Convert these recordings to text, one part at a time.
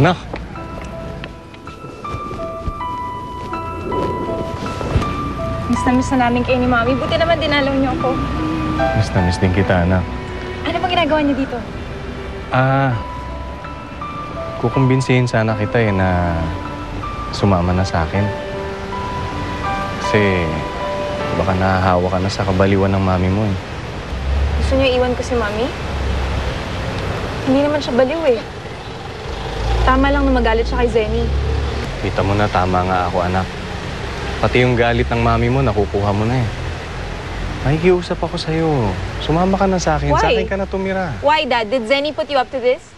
Anak. Miss na miss na namin kayo ni Mami. Buti naman dinalaw niyo ako. Miss na miss din kita, anak. Ano bang ginagawa niyo dito? Kukumbinsihin sana kita na sumama na sa akin. Kasi baka nahahawa ka na sa kabaliwan ng mami mo eh. Gusto niyo iwan ko si Mami? Hindi naman siya baliw eh. Tama lang na magalit siya kay Zenny. Kita mo na, tama nga ako, anak. Pati yung galit ng mami mo, nakukuha mo na eh. Makikiusap ako sa'yo. Sumama ka na sa akin. Why? Sa akin ka na tumira. Why, Dad? Did Zenny put you up to this?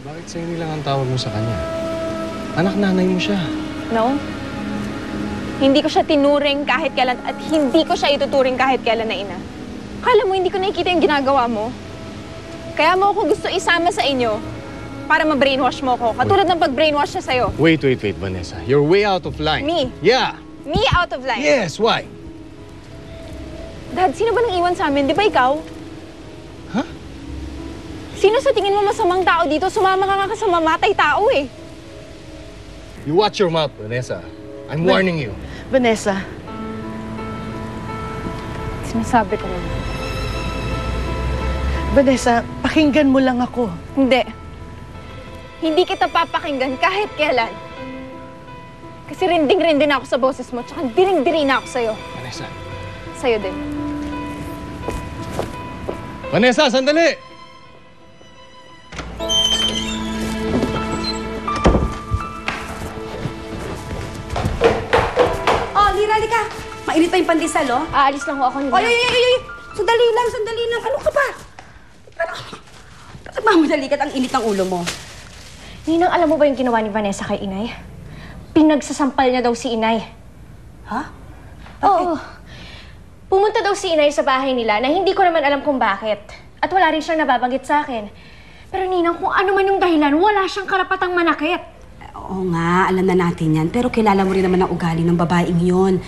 Bakit sa'yo lang ang tawag mo sa kanya? Anak, nanay mo siya. No. Hindi ko siya tinuring kahit kailan at hindi ko siya ituturing kahit kailan na ina. Akala mo hindi ko nakikita yung ginagawa mo? Kaya mo ako gusto isama sa inyo para ma-brainwash mo ko. Katulad ng pag-brainwash niya sa'yo. Wait, Vanessa. You're way out of line. Me? Yeah. Me out of line? Yes, why? Dad, sino ba nang iwan sa amin? Di ba ikaw? Huh? Sino sa tingin mo masamang tao dito? Sumama ka nga sa mamatay tao eh. You watch your mouth, Vanessa. I'm warning you. Vanessa, Sinasabi ko naman. Vanessa, pakinggan mo lang ako. Hindi. Hindi kita papakinggan kahit kailan. Kasi rinding-rinding na ako sa boses mo, tsaka diring-diri na ako sa'yo. Vanessa. Sa'yo din. Vanessa, sandali! Oh, Lira, halika. Mainit pa yung pandesal, oh. Aalis lang ho ako. Oy, oy, oy, oy! Sandali lang, sandali lang. Ano ka ba? Nagmamadali ka't ang init ng ulo mo. Ninang, alam mo ba yung ginawa ni Vanessa kay Inay? Pinagsasampal niya daw si Inay. Ha? Oo. Pumunta daw si Inay sa bahay nila na hindi ko naman alam kung bakit. At wala rin siyang nababanggit sa akin. Pero Ninang, kung ano man yung dahilan, wala siyang karapatang manakit. Oo nga, alam na natin yan. Pero kilala mo rin naman ang ugali ng babaeng yon.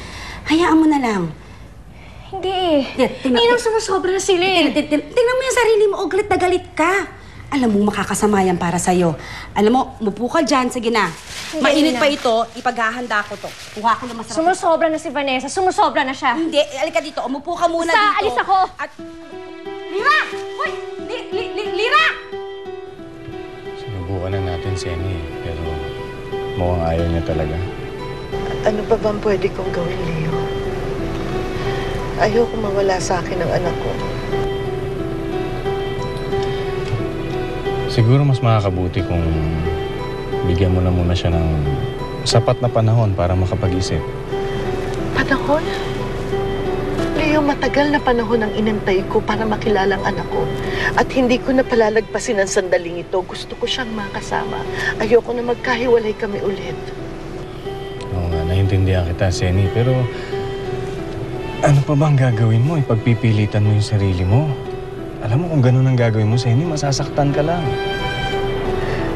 Hayaan mo na lang. Hindi eh. Tingnan Ninang, sumusobra na sila eh. Tingnan mo yung sarili mo, oh, galit na galit ka. Alam mo, makakasama yan para sa'yo. Alam mo, mupo ka dyan, sige na. Hindi, Mainit Nina. pa ito, ipaghahanda ko to. Kuha ko na masarap. Sumusobra na si Vanessa. Sumusobra na siya. Hindi, alika dito. Umupo ka muna Basta, dito. alis ako. At... Lira! Hoy! Lira! Sinubukan na natin si Annie, pero mukhang ayaw niya talaga. Ano pa bang pwede kong gawin, Leo? Ayoko mawala sa akin ang anak ko. Siguro mas makakabuti kung bigyan mo na muna siya ng sapat na panahon para makapag-isip. Panahon? Leo, matagal na panahon ang inantay ko para makilala ang anak ko. At hindi ko na palalagpasin ang sandaling ito. Gusto ko siyang makasama. Ayoko na magkahiwalay kami ulit. Oo nga, naiintindihan kita, Senny, pero ano pa bang gagawin mo? Ipagpipilitan mo yung sarili mo. Alam mo, kung ganun ang gagawin mo, Senny, masasaktan ka lang.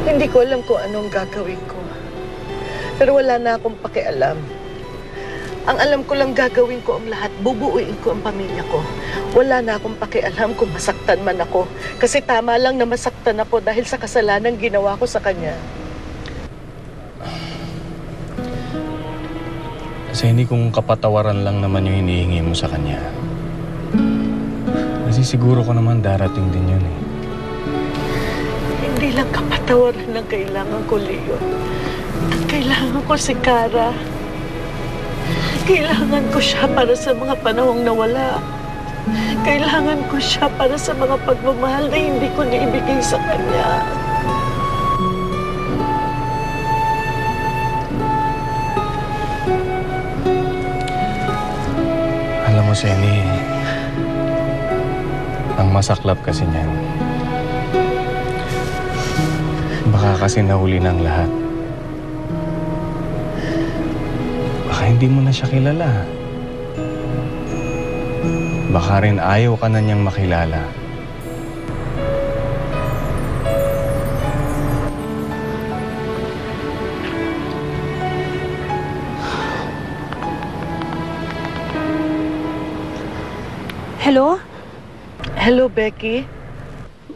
Hindi ko alam kung anong gagawin ko. Pero wala na akong pakialam. Ang alam ko lang gagawin ko ang lahat, bubuuin ko ang pamilya ko. Wala na akong pakialam kung masaktan man ako. Kasi tama lang na masaktan ako dahil sa kasalanan ginawa ko sa kanya. Senny, kung kapatawaran lang naman yung hinihingi mo sa kanya, kasi siguro ko naman darating din yun eh. Hindi lang kapatawaran ang kailangan ko, Leo. Ang kailangan ko si Cara. Kailangan ko siya para sa mga panahong nawala. Kailangan ko siya para sa mga pagmamahal na hindi ko naibigay sa kanya. Alam mo, Senny, ang masaklap kasi niyan, baka kasi nahuli ng lahat. Baka hindi mo na siya kilala. Baka rin ayaw ka na niyang makilala. Hello? Hello, Becky.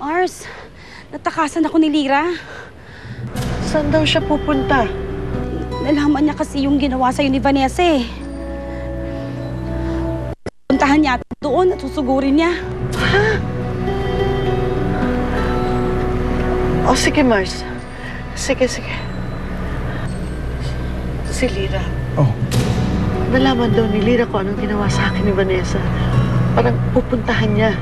Mars, natakasan ako ni Lira. Saan daw siya pupunta? Nalaman niya kasi yung ginawa sa'yo ni Vanessa eh. Puntahan niya doon at susugurin niya. O sige, Mars. Sige. Si Lira. Oh, Nalaman daw ni Lira kung anong ginawa sa akin ni Vanessa. Parang pupuntahan niya.